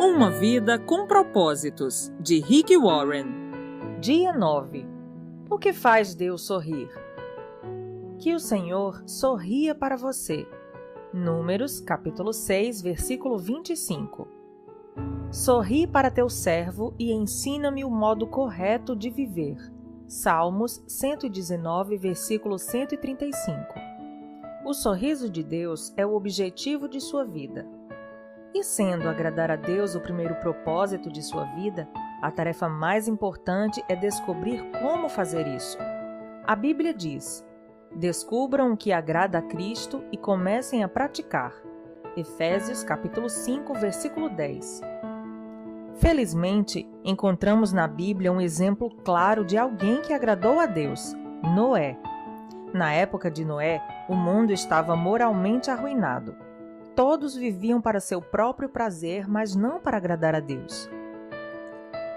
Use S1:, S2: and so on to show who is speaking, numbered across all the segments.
S1: Uma vida com propósitos, de Rick Warren.
S2: Dia 9. O que faz Deus sorrir? Que o Senhor sorria para você. Números, capítulo 6, versículo 25. Sorri para teu servo e ensina-me o modo correto de viver. Salmos 119, versículo 135. O sorriso de Deus é o objetivo de sua vida. E sendo agradar a Deus o primeiro propósito de sua vida, a tarefa mais importante é descobrir como fazer isso. A Bíblia diz: descubram o que agrada a Cristo e comecem a praticar. Efésios capítulo 5, versículo 10. Felizmente, encontramos na Bíblia um exemplo claro de alguém que agradou a Deus: Noé. Na época de Noé, o mundo estava moralmente arruinado. Todos viviam para seu próprio prazer, mas não para agradar a Deus.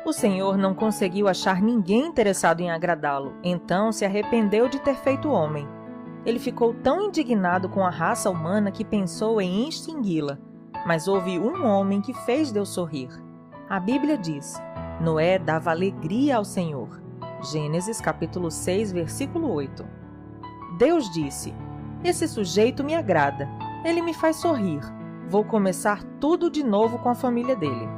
S2: O Senhor não conseguiu achar ninguém interessado em agradá-lo, então se arrependeu de ter feito homem. Ele ficou tão indignado com a raça humana que pensou em extingui-la, mas houve um homem que fez Deus sorrir. A Bíblia diz: Noé dava alegria ao Senhor. Gênesis capítulo 6, versículo 8. Deus disse: esse sujeito me agrada. Ele me faz sorrir. Vou começar tudo de novo com a família dele.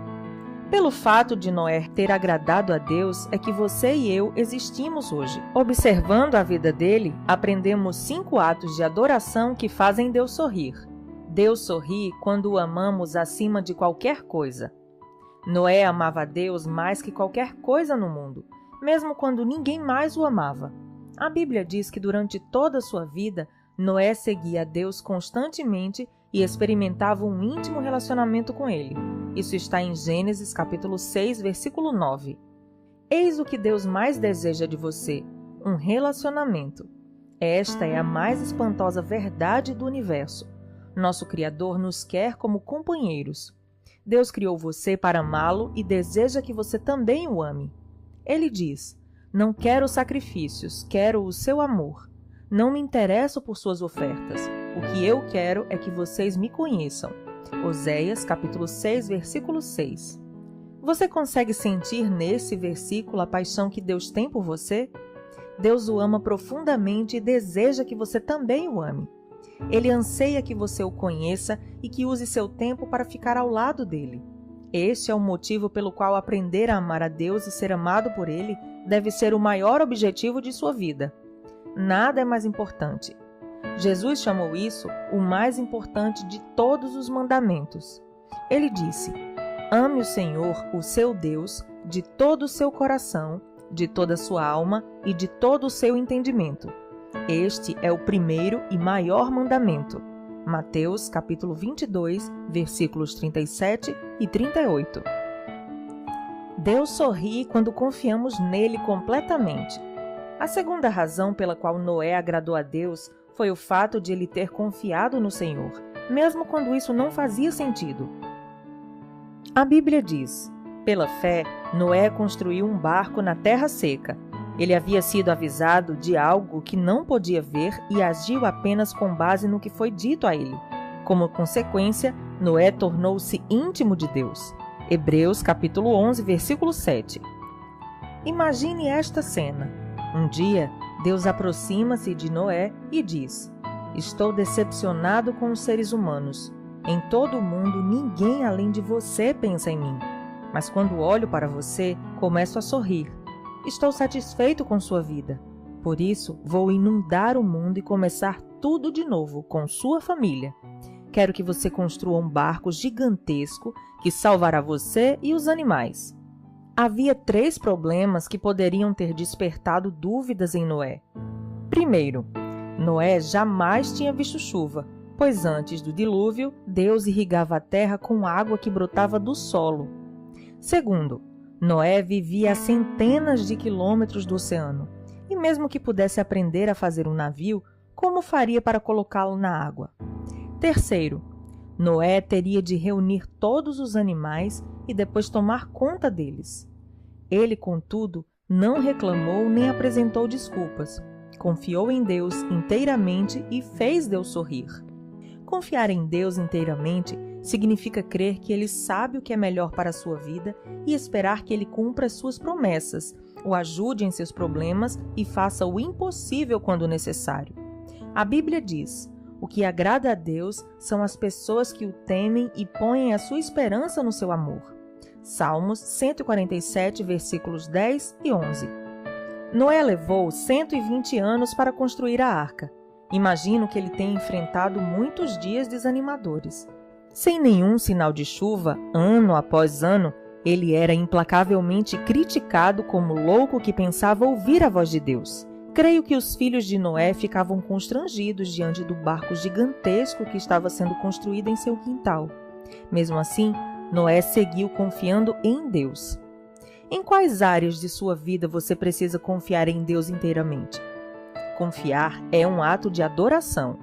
S2: Pelo fato de Noé ter agradado a Deus, é que você e eu existimos hoje. Observando a vida dele, aprendemos 5 atos de adoração que fazem Deus sorrir. Deus sorri quando o amamos acima de qualquer coisa. Noé amava a Deus mais que qualquer coisa no mundo, mesmo quando ninguém mais o amava. A Bíblia diz que durante toda a sua vida, Noé seguia a Deus constantemente e experimentava um íntimo relacionamento com ele. Isso está em Gênesis capítulo 6, versículo 9. Eis o que Deus mais deseja de você: um relacionamento. Esta é a mais espantosa verdade do universo. Nosso Criador nos quer como companheiros. Deus criou você para amá-lo e deseja que você também o ame. Ele diz: não quero sacrifícios, quero o seu amor. Não me interesso por suas ofertas. O que eu quero é que vocês me conheçam. Oséias, capítulo 6, versículo 6. Você consegue sentir nesse versículo a paixão que Deus tem por você? Deus o ama profundamente e deseja que você também o ame. Ele anseia que você o conheça e que use seu tempo para ficar ao lado dele. Este é o motivo pelo qual aprender a amar a Deus e ser amado por Ele deve ser o maior objetivo de sua vida. Nada é mais importante. Jesus chamou isso o mais importante de todos os mandamentos. Ele disse: ame o Senhor, o seu Deus, de todo o seu coração, de toda a sua alma e de todo o seu entendimento. Este é o primeiro e maior mandamento. Mateus capítulo 22, versículos 37 e 38. Deus sorri quando confiamos nele completamente. A segunda razão pela qual Noé agradou a Deus foi o fato de ele ter confiado no Senhor, mesmo quando isso não fazia sentido. A Bíblia diz: pela fé, Noé construiu um barco na terra seca. Ele havia sido avisado de algo que não podia ver e agiu apenas com base no que foi dito a ele. Como consequência, Noé tornou-se íntimo de Deus. Hebreus capítulo 11, versículo 7. Imagine esta cena. Um dia, Deus aproxima-se de Noé e diz: estou decepcionado com os seres humanos. Em todo o mundo, ninguém além de você pensa em mim. Mas quando olho para você, começo a sorrir. Estou satisfeito com sua vida. Por isso, vou inundar o mundo e começar tudo de novo com sua família. Quero que você construa um barco gigantesco que salvará você e os animais. Havia 3 problemas que poderiam ter despertado dúvidas em Noé. Primeiro, Noé jamais tinha visto chuva, pois antes do dilúvio, Deus irrigava a terra com água que brotava do solo. Segundo, Noé vivia a centenas de quilômetros do oceano, e mesmo que pudesse aprender a fazer um navio, como faria para colocá-lo na água? Terceiro, Noé teria de reunir todos os animais e depois tomar conta deles. Ele, contudo, não reclamou nem apresentou desculpas. Confiou em Deus inteiramente e fez Deus sorrir. Confiar em Deus inteiramente significa crer que Ele sabe o que é melhor para a sua vida e esperar que Ele cumpra suas promessas, o ajude em seus problemas e faça o impossível quando necessário. A Bíblia diz: o que agrada a Deus são as pessoas que o temem e põem a sua esperança no seu amor. Salmos 147, versículos 10 e 11. Noé levou 120 anos para construir a arca. Imagino que ele tenha enfrentado muitos dias desanimadores. Sem nenhum sinal de chuva, ano após ano, ele era implacavelmente criticado como louco que pensava ouvir a voz de Deus. Creio que os filhos de Noé ficavam constrangidos diante do barco gigantesco que estava sendo construído em seu quintal. Mesmo assim, Noé seguiu confiando em Deus. Em quais áreas de sua vida você precisa confiar em Deus inteiramente? Confiar é um ato de adoração.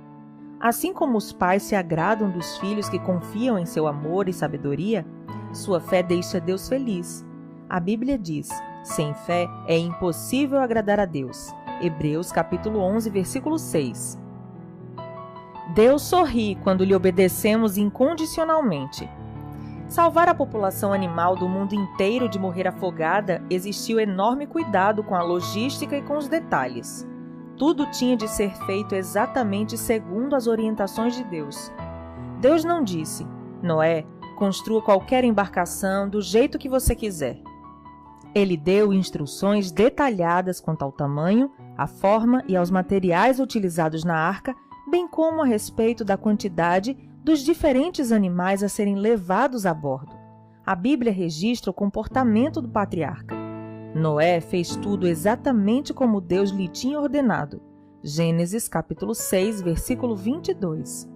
S2: Assim como os pais se agradam dos filhos que confiam em seu amor e sabedoria, sua fé deixa Deus feliz. A Bíblia diz: sem fé é impossível agradar a Deus. Hebreus capítulo 11, versículo 6. Deus sorri quando lhe obedecemos incondicionalmente. Salvar a população animal do mundo inteiro de morrer afogada exigiu enorme cuidado com a logística e com os detalhes. Tudo tinha de ser feito exatamente segundo as orientações de Deus. Deus não disse: Noé, construa qualquer embarcação do jeito que você quiser. Ele deu instruções detalhadas quanto ao tamanho, à forma e aos materiais utilizados na arca, bem como a respeito da quantidade dos diferentes animais a serem levados a bordo. A Bíblia registra o comportamento do patriarca. Noé fez tudo exatamente como Deus lhe tinha ordenado. Gênesis capítulo 6, versículo 22.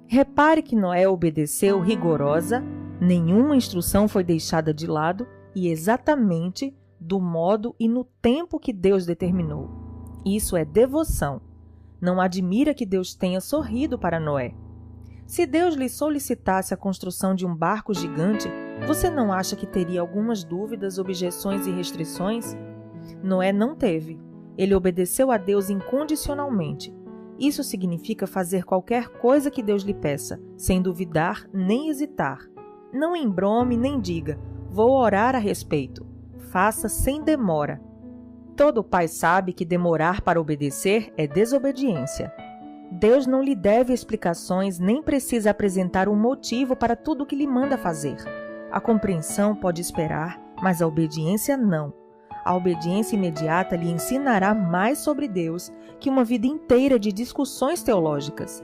S2: Repare que Noé obedeceu rigorosa, nenhuma instrução foi deixada de lado e exatamente do modo e no tempo que Deus determinou. Isso é devoção. Não admira que Deus tenha sorrido para Noé. Se Deus lhe solicitasse a construção de um barco gigante, você não acha que teria algumas dúvidas, objeções e restrições? Noé não teve. Ele obedeceu a Deus incondicionalmente. Isso significa fazer qualquer coisa que Deus lhe peça, sem duvidar nem hesitar. Não embrome nem diga: vou orar a respeito. Faça sem demora. Todo pai sabe que demorar para obedecer é desobediência. Deus não lhe deve explicações nem precisa apresentar um motivo para tudo o que lhe manda fazer. A compreensão pode esperar, mas a obediência não. A obediência imediata lhe ensinará mais sobre Deus que uma vida inteira de discussões teológicas.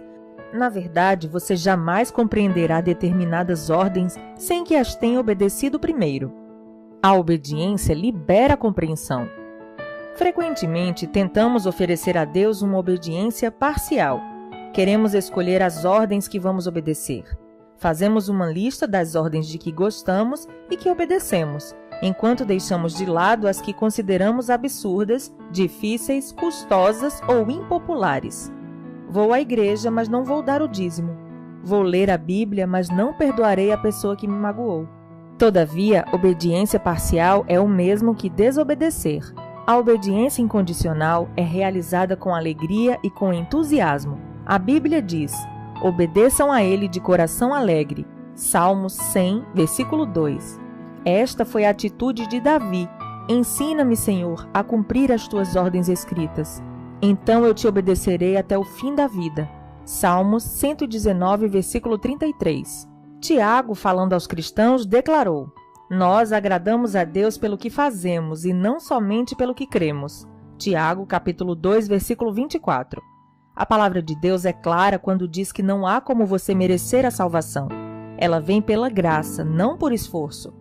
S2: Na verdade, você jamais compreenderá determinadas ordens sem que as tenha obedecido primeiro. A obediência libera a compreensão. Frequentemente, tentamos oferecer a Deus uma obediência parcial. Queremos escolher as ordens que vamos obedecer. Fazemos uma lista das ordens de que gostamos e que obedecemos, enquanto deixamos de lado as que consideramos absurdas, difíceis, custosas ou impopulares. Vou à igreja, mas não vou dar o dízimo. Vou ler a Bíblia, mas não perdoarei a pessoa que me magoou. Todavia, obediência parcial é o mesmo que desobedecer. A obediência incondicional é realizada com alegria e com entusiasmo. A Bíblia diz: obedeçam a Ele de coração alegre. Salmos 100, versículo 2. Esta foi a atitude de Davi. Ensina-me, Senhor, a cumprir as tuas ordens escritas. Então eu te obedecerei até o fim da vida. Salmos 119, versículo 33. Tiago, falando aos cristãos, declarou: nós agradamos a Deus pelo que fazemos e não somente pelo que cremos. Tiago, capítulo 2, versículo 24. A palavra de Deus é clara quando diz que não há como você merecer a salvação. Ela vem pela graça, não por esforço.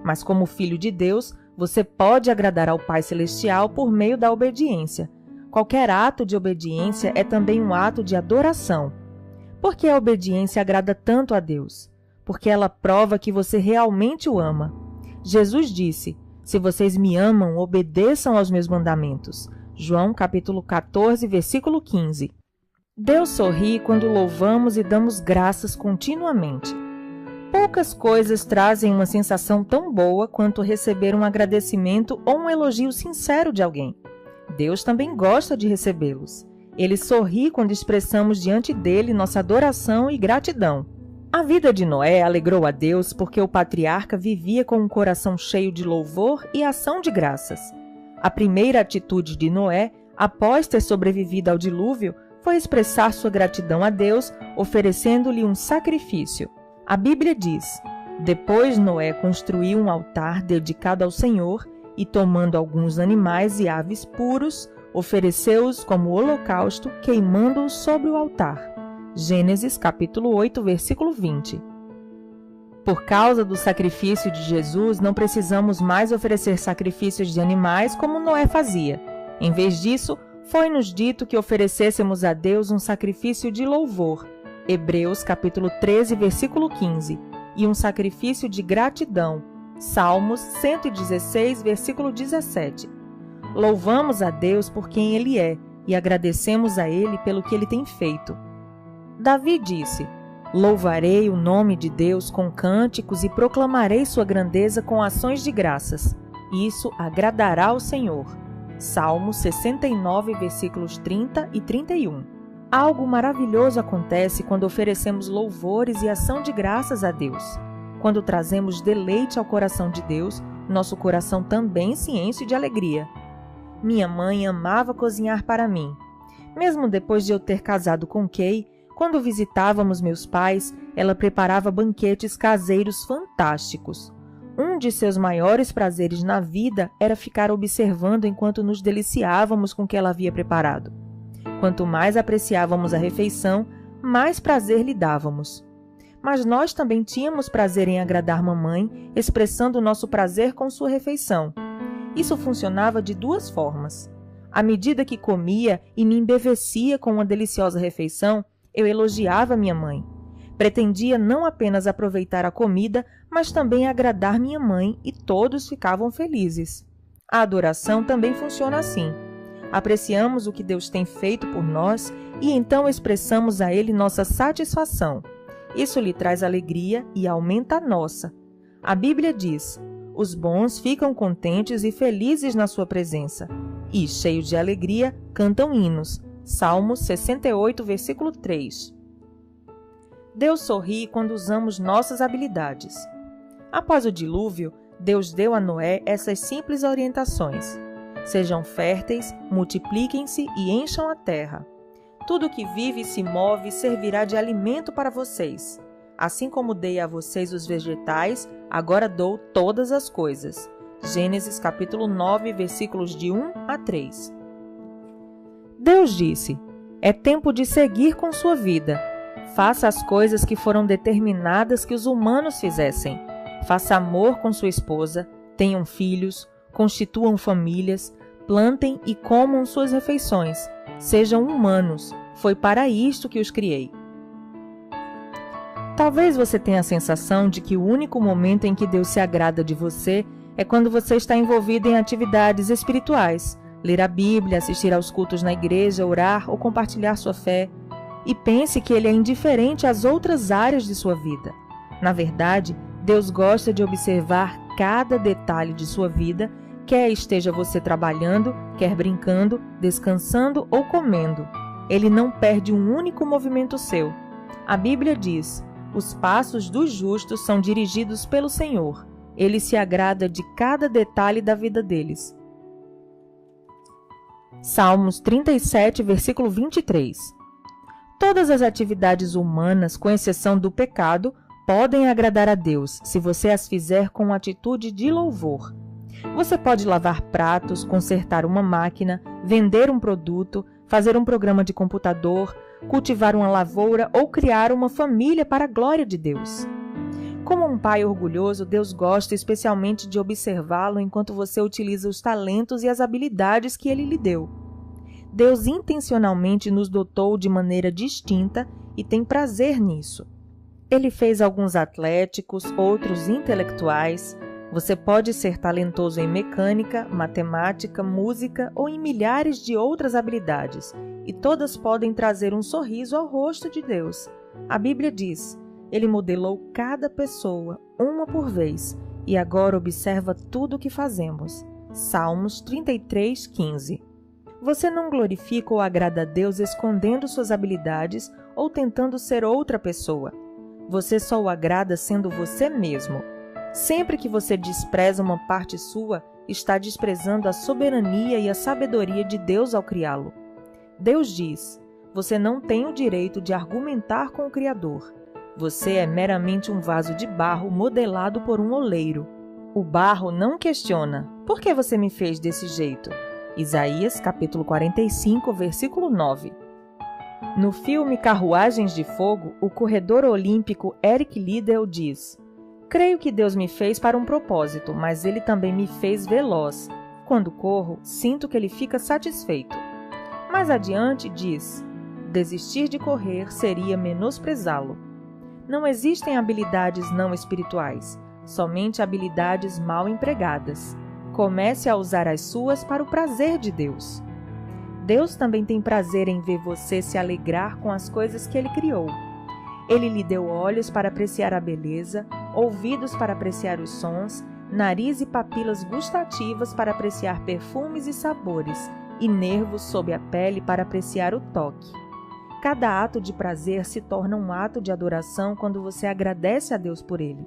S2: Mas como filho de Deus, você pode agradar ao Pai Celestial por meio da obediência. Qualquer ato de obediência é também um ato de adoração. Por que a obediência agrada tanto a Deus? Porque ela prova que você realmente o ama. Jesus disse: se vocês me amam, obedeçam aos meus mandamentos. João capítulo 14, versículo 15. Deus sorri quando louvamos e damos graças continuamente. Poucas coisas trazem uma sensação tão boa quanto receber um agradecimento ou um elogio sincero de alguém. Deus também gosta de recebê-los. Ele sorri quando expressamos diante dele nossa adoração e gratidão. A vida de Noé alegrou a Deus porque o patriarca vivia com um coração cheio de louvor e ação de graças. A primeira atitude de Noé, após ter sobrevivido ao dilúvio, foi expressar sua gratidão a Deus, oferecendo-lhe um sacrifício. A Bíblia diz: depois Noé construiu um altar dedicado ao Senhor e, tomando alguns animais e aves puros, ofereceu-os como holocausto, queimando-os sobre o altar. Gênesis capítulo 8, versículo 20. Por causa do sacrifício de Jesus, não precisamos mais oferecer sacrifícios de animais como Noé fazia. Em vez disso, foi-nos dito que oferecêssemos a Deus um sacrifício de louvor, Hebreus capítulo 13, versículo 15, e um sacrifício de gratidão, Salmos 116, versículo 17. Louvamos a Deus por quem Ele é e agradecemos a Ele pelo que Ele tem feito. Davi disse: louvarei o nome de Deus com cânticos e proclamarei sua grandeza com ações de graças. Isso agradará ao Senhor. Salmo 69, versículos 30 e 31. Algo maravilhoso acontece quando oferecemos louvores e ação de graças a Deus. Quando trazemos deleite ao coração de Deus, nosso coração também se enche de alegria. Minha mãe amava cozinhar para mim. Mesmo depois de eu ter casado com Kay, quando visitávamos meus pais, ela preparava banquetes caseiros fantásticos. Um de seus maiores prazeres na vida era ficar observando enquanto nos deliciávamos com o que ela havia preparado. Quanto mais apreciávamos a refeição, mais prazer lhe dávamos. Mas nós também tínhamos prazer em agradar mamãe, expressando nosso prazer com sua refeição. Isso funcionava de duas formas. À medida que comia e me embevecia com uma deliciosa refeição, eu elogiava minha mãe. Pretendia não apenas aproveitar a comida, mas também agradar minha mãe e todos ficavam felizes. A adoração também funciona assim. Apreciamos o que Deus tem feito por nós e então expressamos a Ele nossa satisfação. Isso lhe traz alegria e aumenta a nossa. A Bíblia diz: os bons ficam contentes e felizes na sua presença, e, cheios de alegria, cantam hinos. Salmos 68, versículo 3. Deus sorri quando usamos nossas habilidades. Após o dilúvio, Deus deu a Noé essas simples orientações: sejam férteis, multipliquem-se e encham a terra. Tudo que vive e se move servirá de alimento para vocês. Assim como dei a vocês os vegetais, agora dou todas as coisas. Gênesis capítulo 9, versículos de 1 a 3. Deus disse: é tempo de seguir com sua vida. Faça as coisas que foram determinadas que os humanos fizessem. Faça amor com sua esposa, tenham filhos, constituam famílias, plantem e comam suas refeições. Sejam humanos. Foi para isto que os criei. Talvez você tenha a sensação de que o único momento em que Deus se agrada de você é quando você está envolvido em atividades espirituais. Ler a Bíblia, assistir aos cultos na igreja, orar ou compartilhar sua fé. E pense que Ele é indiferente às outras áreas de sua vida. Na verdade, Deus gosta de observar cada detalhe de sua vida, quer esteja você trabalhando, quer brincando, descansando ou comendo. Ele não perde um único movimento seu. A Bíblia diz: os passos dos justos são dirigidos pelo Senhor. Ele se agrada de cada detalhe da vida deles. Salmos 37, versículo 23. Todas as atividades humanas, com exceção do pecado, podem agradar a Deus se você as fizer com atitude de louvor. Você pode lavar pratos, consertar uma máquina, vender um produto, fazer um programa de computador, cultivar uma lavoura ou criar uma família para a glória de Deus. Como um pai orgulhoso, Deus gosta especialmente de observá-lo enquanto você utiliza os talentos e as habilidades que Ele lhe deu. Deus intencionalmente nos dotou de maneira distinta e tem prazer nisso. Ele fez alguns atléticos, outros intelectuais. Você pode ser talentoso em mecânica, matemática, música ou em milhares de outras habilidades, e todas podem trazer um sorriso ao rosto de Deus. A Bíblia diz: Ele modelou cada pessoa, uma por vez, e agora observa tudo o que fazemos. Salmos 33, 15. Você não glorifica ou agrada a Deus escondendo suas habilidades ou tentando ser outra pessoa. Você só o agrada sendo você mesmo. Sempre que você despreza uma parte sua, está desprezando a soberania e a sabedoria de Deus ao criá-lo. Deus diz: você não tem o direito de argumentar com o Criador. Você é meramente um vaso de barro modelado por um oleiro. O barro não questiona: por que você me fez desse jeito? Isaías, capítulo 45, versículo 9. No filme Carruagens de Fogo, o corredor olímpico Eric Liddell diz: creio que Deus me fez para um propósito, mas Ele também me fez veloz. Quando corro, sinto que Ele fica satisfeito. Mais adiante diz: desistir de correr seria menosprezá-lo. Não existem habilidades não espirituais, somente habilidades mal empregadas. Comece a usar as suas para o prazer de Deus. Deus também tem prazer em ver você se alegrar com as coisas que Ele criou. Ele lhe deu olhos para apreciar a beleza, ouvidos para apreciar os sons, nariz e papilas gustativas para apreciar perfumes e sabores, e nervos sob a pele para apreciar o toque. Cada ato de prazer se torna um ato de adoração quando você agradece a Deus por ele.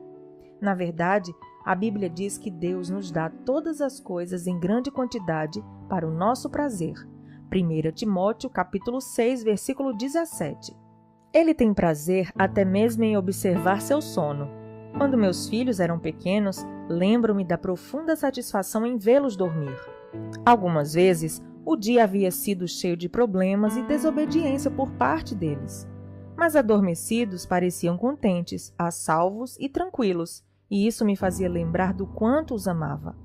S2: Na verdade, a Bíblia diz que Deus nos dá todas as coisas em grande quantidade para o nosso prazer. 1 Timóteo, capítulo 6, versículo 17. Ele tem prazer até mesmo em observar seu sono. Quando meus filhos eram pequenos, lembro-me da profunda satisfação em vê-los dormir. Algumas vezes, o dia havia sido cheio de problemas e desobediência por parte deles. Mas adormecidos pareciam contentes, a salvos e tranquilos, e isso me fazia lembrar do quanto os amava.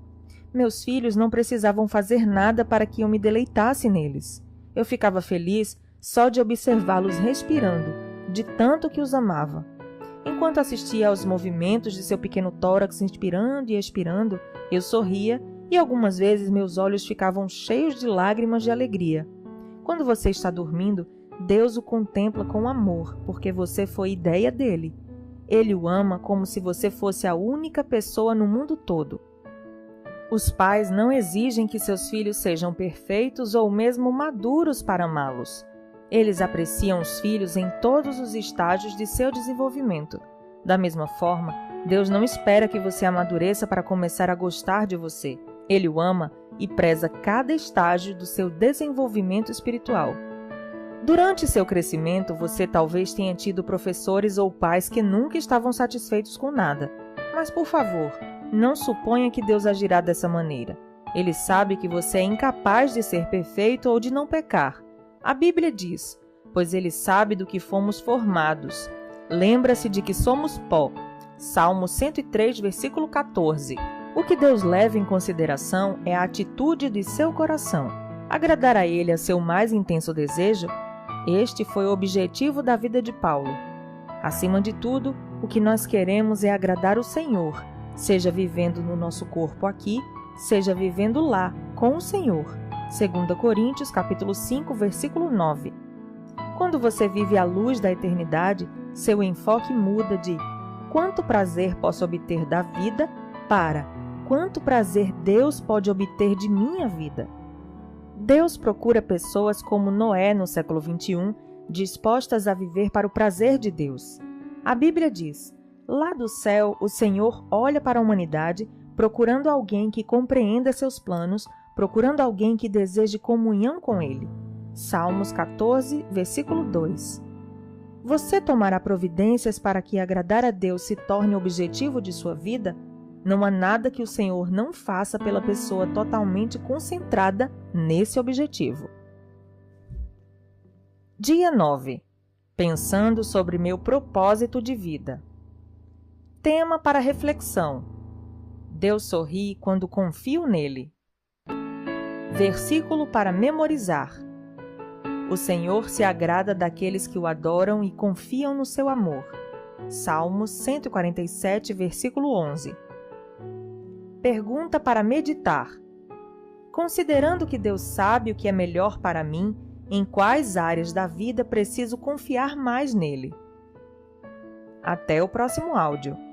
S2: Meus filhos não precisavam fazer nada para que eu me deleitasse neles. Eu ficava feliz só de observá-los respirando, de tanto que os amava. Enquanto assistia aos movimentos de seu pequeno tórax inspirando e expirando, eu sorria e algumas vezes meus olhos ficavam cheios de lágrimas de alegria. Quando você está dormindo, Deus o contempla com amor, porque você foi ideia dele. Ele o ama como se você fosse a única pessoa no mundo todo. Os pais não exigem que seus filhos sejam perfeitos ou mesmo maduros para amá-los. Eles apreciam os filhos em todos os estágios de seu desenvolvimento. Da mesma forma, Deus não espera que você amadureça para começar a gostar de você. Ele o ama e preza cada estágio do seu desenvolvimento espiritual. Durante seu crescimento, você talvez tenha tido professores ou pais que nunca estavam satisfeitos com nada. Mas, por favor, não suponha que Deus agirá dessa maneira. Ele sabe que você é incapaz de ser perfeito ou de não pecar. A Bíblia diz: pois Ele sabe do que fomos formados. Lembra-se de que somos pó. Salmo 103, versículo 14. O que Deus leva em consideração é a atitude de seu coração. Agradar a Ele a seu mais intenso desejo? Este foi o objetivo da vida de Paulo. Acima de tudo, o que nós queremos é agradar o Senhor, seja vivendo no nosso corpo aqui, seja vivendo lá, com o Senhor. 2 Coríntios, capítulo 5, versículo 9. Quando você vive à luz da eternidade, seu enfoque muda de quanto prazer posso obter da vida para quanto prazer Deus pode obter de minha vida. Deus procura pessoas como Noé no século XXI, dispostas a viver para o prazer de Deus. A Bíblia diz: lá do céu o Senhor olha para a humanidade, procurando alguém que compreenda seus planos, procurando alguém que deseje comunhão com Ele. Salmos 14, versículo 2. Você tomará providências para que agradar a Deus se torne o objetivo de sua vida? Não há nada que o Senhor não faça pela pessoa totalmente concentrada nesse objetivo. Dia 9. Pensando sobre meu propósito de vida. Tema para reflexão: Deus sorri quando confio nele. Versículo para memorizar: o Senhor se agrada daqueles que o adoram e confiam no seu amor. Salmos 147, versículo 11. Pergunta para meditar: considerando que Deus sabe o que é melhor para mim, em quais áreas da vida preciso confiar mais nele? Até o próximo áudio.